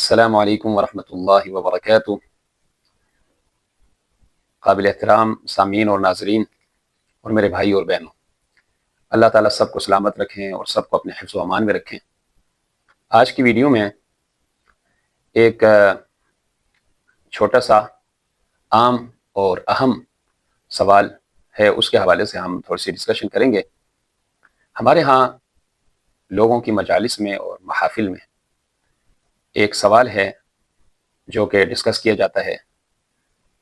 السلام علیکم ورحمۃ اللہ وبرکاتہ۔ قابل احترام سامعین اور ناظرین اور میرے بھائی اور بہنوں، اللہ تعالیٰ سب کو سلامت رکھیں اور سب کو اپنے حفظ و امان میں رکھیں۔ آج کی ویڈیو میں ایک چھوٹا سا عام اور اہم سوال ہے، اس کے حوالے سے ہم تھوڑی سی ڈسکشن کریں گے۔ ہمارے ہاں لوگوں کی مجالس میں اور محافل میں ایک سوال ہے جو کہ ڈسکس کیا جاتا ہے،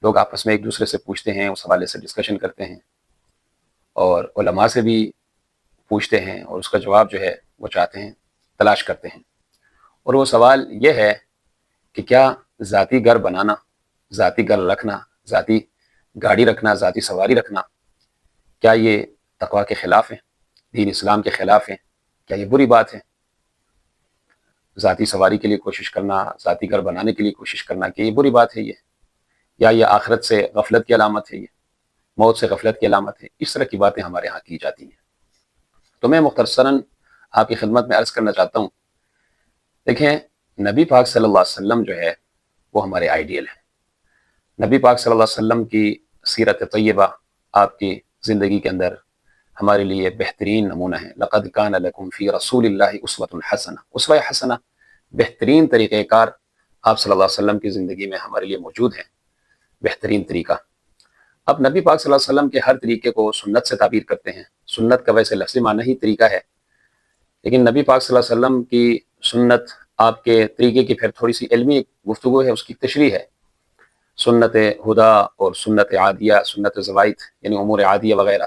لوگ آپس میں ایک دوسرے سے پوچھتے ہیں، اس حوالے سے ڈسکشن کرتے ہیں اور علماء سے بھی پوچھتے ہیں اور اس کا جواب جو ہے وہ چاہتے ہیں، تلاش کرتے ہیں۔ اور وہ سوال یہ ہے کہ کیا ذاتی گھر بنانا، ذاتی گھر رکھنا، ذاتی گاڑی رکھنا، ذاتی سواری رکھنا، کیا یہ تقویٰ کے خلاف ہے، دین اسلام کے خلاف ہے؟ کیا یہ بری بات ہے؟ ذاتی سواری کے لیے کوشش کرنا، ذاتی گھر بنانے کے لیے کوشش کرنا، کہ یہ بری بات ہے یا یہ آخرت سے غفلت کی علامت ہے، یہ موت سے غفلت کی علامت ہے؟ اس طرح کی باتیں ہمارے ہاں کی جاتی ہیں۔ تو میں مختصراً آپ کی خدمت میں عرض کرنا چاہتا ہوں، دیکھیں، نبی پاک صلی اللہ علیہ وسلم جو ہے وہ ہمارے آئیڈیل ہے۔ نبی پاک صلی اللہ علیہ وسلم کی سیرت طیبہ، آپ کی زندگی کے اندر ہمارے لیے بہترین نمونہ ہے۔ لقد کان لکم فی رسول اللہ اسوۃ حسنہ، اسوہ حسنہ، بہترین طریقہ کار آپ صلی اللہ علیہ وسلم کی زندگی میں ہمارے لیے موجود ہے، بہترین طریقہ۔ اب نبی پاک صلی اللہ علیہ وسلم کے ہر طریقے کو سنت سے تعبیر کرتے ہیں۔ سنت کا ویسے لفظی معنی ہی طریقہ ہے، لیکن نبی پاک صلی اللہ علیہ وسلم کی سنت، آپ کے طریقے کی پھر تھوڑی سی علمی گفتگو ہے، اس کی تشریح ہے۔ سنت ہدا اور سنت عادیہ، سنت زوائد یعنی امور عادیہ وغیرہ،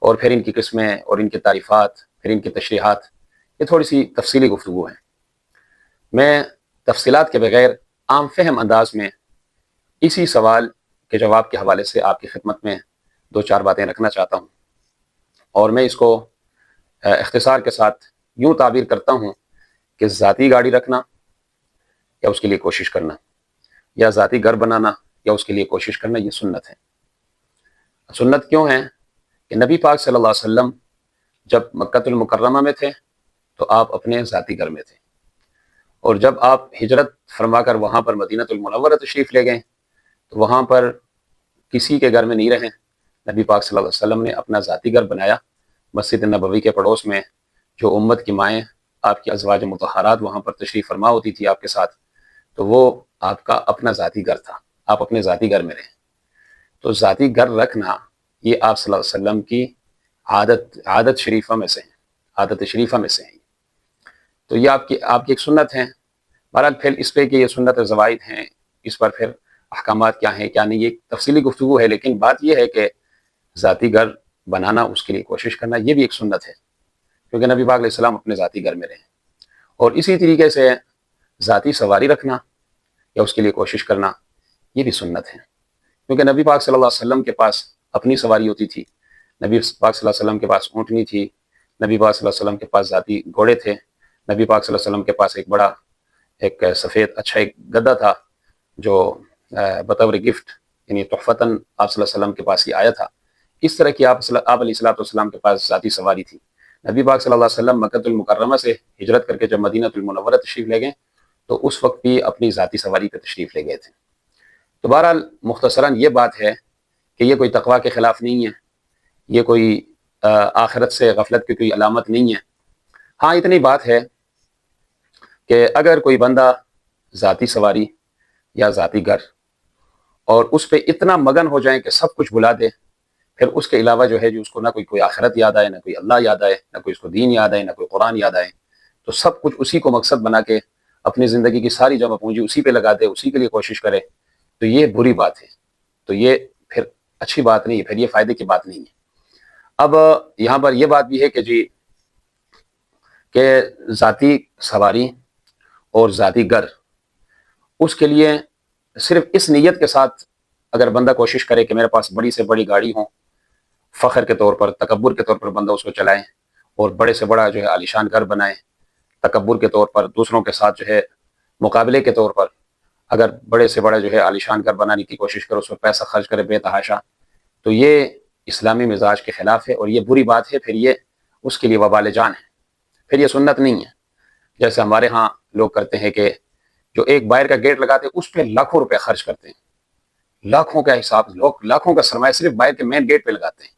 اور پھر ان کی قسمیں اور ان کی تعریفات، پھر ان کی تشریحات، یہ تھوڑی سی تفصیلی گفتگو ہیں۔ میں تفصیلات کے بغیر عام فہم انداز میں اسی سوال کے جواب کے حوالے سے آپ کی خدمت میں دو چار باتیں رکھنا چاہتا ہوں، اور میں اس کو اختصار کے ساتھ یوں تعبیر کرتا ہوں کہ ذاتی گاڑی رکھنا یا اس کے لیے کوشش کرنا، یا ذاتی گھر بنانا یا اس کے لیے کوشش کرنا، یہ سنت ہے۔ سنت کیوں ہے؟ کہ نبی پاک صلی اللہ علیہ وسلم جب مکہ المکرمہ میں تھے تو آپ اپنے ذاتی گھر میں تھے، اور جب آپ ہجرت فرما کر وہاں پر مدینہ المنورہ تشریف لے گئے تو وہاں پر کسی کے گھر میں نہیں رہے۔ نبی پاک صلی اللہ علیہ وسلم نے اپنا ذاتی گھر بنایا، مسجد نبوی کے پڑوس میں، جو امت کی مائیں، آپ کی ازواج مطہرات وہاں پر تشریف فرما ہوتی تھی آپ کے ساتھ، تو وہ آپ کا اپنا ذاتی گھر تھا، آپ اپنے ذاتی گھر میں رہے۔ تو ذاتی گھر رکھنا یہ آپ صلی اللہ علیہ وسلم کی عادت شریفہ میں سے ہے، عادت شریفہ میں سے ہے۔ تو یہ آپ کی ایک سنت ہے۔ بہرحال پھر اس پہ کہ یہ سنت زوائد ہیں، اس پر پھر احکامات کیا ہیں کیا نہیں، یہ تفصیلی گفتگو ہے، لیکن بات یہ ہے کہ ذاتی گھر بنانا، اس کے لیے کوشش کرنا، یہ بھی ایک سنت ہے، کیونکہ نبی پاک علیہ السلام اپنے ذاتی گھر میں رہے۔ اور اسی طریقے سے ذاتی سواری رکھنا یا اس کے لیے کوشش کرنا، یہ بھی سنت ہے، کیونکہ نبی پاک صلی اللہ علیہ وسلم کے پاس اپنی سواری ہوتی تھی۔ نبی پاک صلی اللہ علیہ وسلم کے پاس اونٹنی تھی، نبی پاک صلی اللہ علیہ وسلم کے پاس ذاتی گھوڑے تھے، نبی پاک صلی اللہ علیہ وسلم کے پاس ایک بڑا سفید اچھا ایک گدھا تھا جو بطور گفٹ یعنی تحفتاً آپ صلی اللہ علیہ وسلم کے پاس ہی آیا تھا۔ اس طرح کی آپ علیہ السلام کے پاس ذاتی سواری تھی۔ نبی پاک صلی اللہ علیہ وسلم مکہ المکرمہ سے ہجرت کر کے جب مدینہ المنورہ تشریف لے گئے تو اس وقت بھی اپنی ذاتی سواری پہ تشریف لے گئے تھے۔ تو بہرحال مختصراً یہ بات ہے کہ یہ کوئی تقویٰ کے خلاف نہیں ہے، یہ کوئی آخرت سے غفلت کی کوئی علامت نہیں ہے۔ ہاں اتنی بات ہے کہ اگر کوئی بندہ ذاتی سواری یا ذاتی گھر اور اس پہ اتنا مگن ہو جائیں کہ سب کچھ بھلا دے، پھر اس کے علاوہ جو ہے جو اس کو نہ کوئی آخرت یاد آئے، نہ کوئی اللہ یاد آئے، نہ کوئی اس کو دین یاد آئے، نہ کوئی قرآن یاد آئے، تو سب کچھ اسی کو مقصد بنا کے اپنی زندگی کی ساری جمع پونجی اسی پہ لگا دے، اسی کے لیے کوشش کرے، تو یہ بری بات ہے، تو یہ پھر اچھی بات نہیں ہے، پھر یہ فائدے کی بات نہیں ہے۔ اب یہاں پر یہ بات بھی ہے کہ ذاتی سواری اور ذاتی گھر، اس کے لیے صرف اس نیت کے ساتھ اگر بندہ کوشش کرے کہ میرے پاس بڑی سے بڑی گاڑی ہو، فخر کے طور پر، تکبر کے طور پر بندہ اس کو چلائے، اور بڑے سے بڑا جو ہے عالیشان گھر بنائے، تکبر کے طور پر، دوسروں کے ساتھ جو ہے مقابلے کے طور پر اگر بڑے سے بڑا جو ہے عالیشان گھر بنانے کی کوشش کرے، اس پر پیسہ خرچ کرے بے تحاشا، تو یہ اسلامی مزاج کے خلاف ہے اور یہ بری بات ہے، پھر یہ اس کے لیے وبال جان ہے، پھر یہ سنت نہیں ہے۔ جیسے ہمارے ہاں لوگ کرتے ہیں کہ جو ایک باہر کا گیٹ لگاتے ہیں اس پہ لاکھوں روپے خرچ کرتے ہیں، لاکھوں کا حساب، لوگ لاکھوں کا سرمایہ صرف باہر کے مین گیٹ پہ لگاتے ہیں.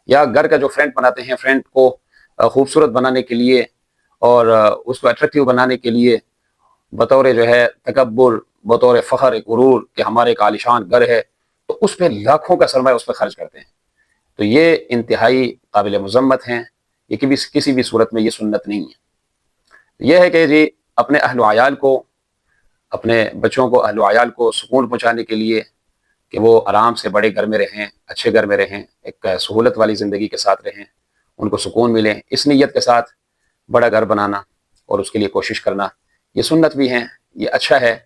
یا گھر کا جو فرنٹ بناتے ہیں، فرنٹ کو خوبصورت بنانے کے لیے اور اس کو اٹریکٹیو بنانے کے لیے، بطور جو ہے تکبر، بطور فخر، ایک غرور کہ ہمارے ایک عالیشان گھر ہے، تو اس پہ لاکھوں کا سرمایہ اس پہ خرچ کرتے ہیں. تو یہ انتہائی قابل مذمت ہیں، یہ کسی بھی صورت میں یہ سنت نہیں ہے. یہ ہے کہ جی اپنے اہل و عیال کو، اپنے بچوں کو، اہل و عیال کو سکون پہنچانے کے لیے کہ وہ آرام سے بڑے گھر میں رہیں، اچھے گھر میں رہیں، ایک سہولت والی زندگی کے ساتھ رہیں، ان کو سکون ملے، اس نیت کے ساتھ بڑا گھر بنانا اور اس کے لیے کوشش کرنا، یہ سنت بھی ہیں، یہ اچھا ہے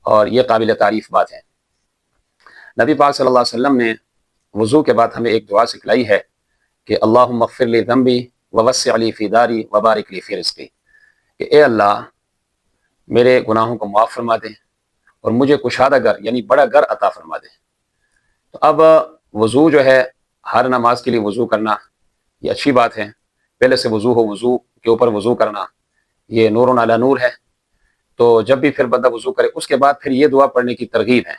اور یہ قابل تعریف بات ہے. نبی پاک صلی اللہ علیہ وسلم نے وضو کے بعد ہمیں ایک دعا سکھلائی ہے کہ اللہم اغفر لی ذنبی ووسع لی فی داری وبارک لی فی رزقی، کہ اے اللہ میرے گناہوں کو معاف فرما دے اور مجھے کشادہ گھر یعنی بڑا گھر عطا فرما دے. تو اب وضو جو ہے، ہر نماز کے لیے وضو کرنا یہ اچھی بات ہے. پہلے سے وضو ہو، وضو کے اوپر وضو کرنا یہ نور علی نور ہے. تو جب بھی پھر بندہ وضو کرے اس کے بعد پھر یہ دعا پڑھنے کی ترغیب ہے.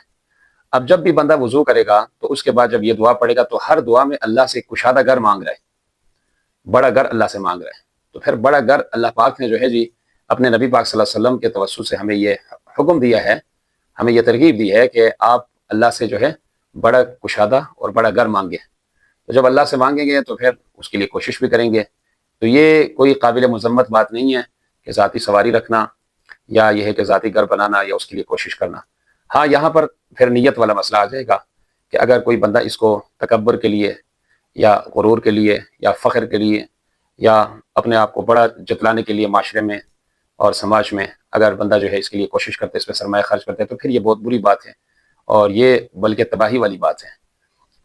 اب جب بھی بندہ وضو کرے گا تو اس کے بعد جب یہ دعا پڑھے گا تو ہر دعا میں اللہ سے کشادہ گھر مانگ رہا ہے، بڑا گھر اللہ سے مانگ رہا ہے. تو پھر بڑا گھر اللہ پاک نے جو ہے جی اپنے نبی پاک صلی اللہ علیہ وسلم کے توسط سے ہمیں یہ حکم دیا ہے، ہمیں یہ ترغیب دی ہے کہ آپ اللہ سے جو ہے بڑا کشادہ اور بڑا گھر مانگے. تو جب اللہ سے مانگیں گے تو پھر اس کے لیے کوشش بھی کریں گے. تو یہ کوئی قابل مذمت بات نہیں ہے کہ ذاتی سواری رکھنا یا یہ ہے کہ ذاتی گھر بنانا یا اس کے لیے کوشش کرنا. ہاں یہاں پر پھر نیت والا مسئلہ آ جائے گا کہ اگر کوئی بندہ اس کو تکبر کے لیے یا غرور کے لیے یا فخر کے لیے یا اپنے آپ کو بڑا جتلانے کے لیے معاشرے میں اور سماج میں اگر بندہ جو ہے اس کے لیے کوشش کرتے، اس پہ سرمایہ خرچ کرتے، تو پھر یہ بہت بری بات ہے اور یہ بلکہ تباہی والی بات ہے.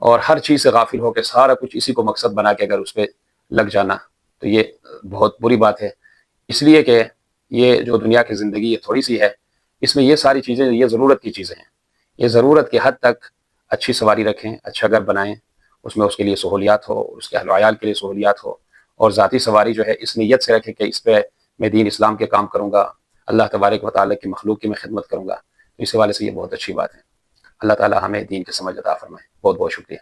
اور ہر چیز سے غافل ہو کے سارا کچھ اسی کو مقصد بنا کے اگر اس پہ لگ جانا تو یہ بہت بری بات ہے. اس لیے کہ یہ جو دنیا کی زندگی یہ تھوڑی سی ہے، اس میں یہ ساری چیزیں یہ ضرورت کی چیزیں ہیں. یہ ضرورت کے حد تک اچھی سواری رکھیں، اچھا گھر بنائیں، اس میں اس کے لیے سہولیات ہو، اس کے اہل و عیال کے لیے سہولیات ہو، اور ذاتی سواری جو ہے اس نیت سے رکھیں کہ اس پہ میں دین اسلام کے کام کروں گا، اللہ تبارک و تعالیٰ کی مخلوق کی میں خدمت کروں گا. تو اس حوالے سے یہ بہت اچھی بات ہے. اللہ تعالیٰ ہمیں دین کی سمجھ عطا فرمائے. بہت بہت شکریہ.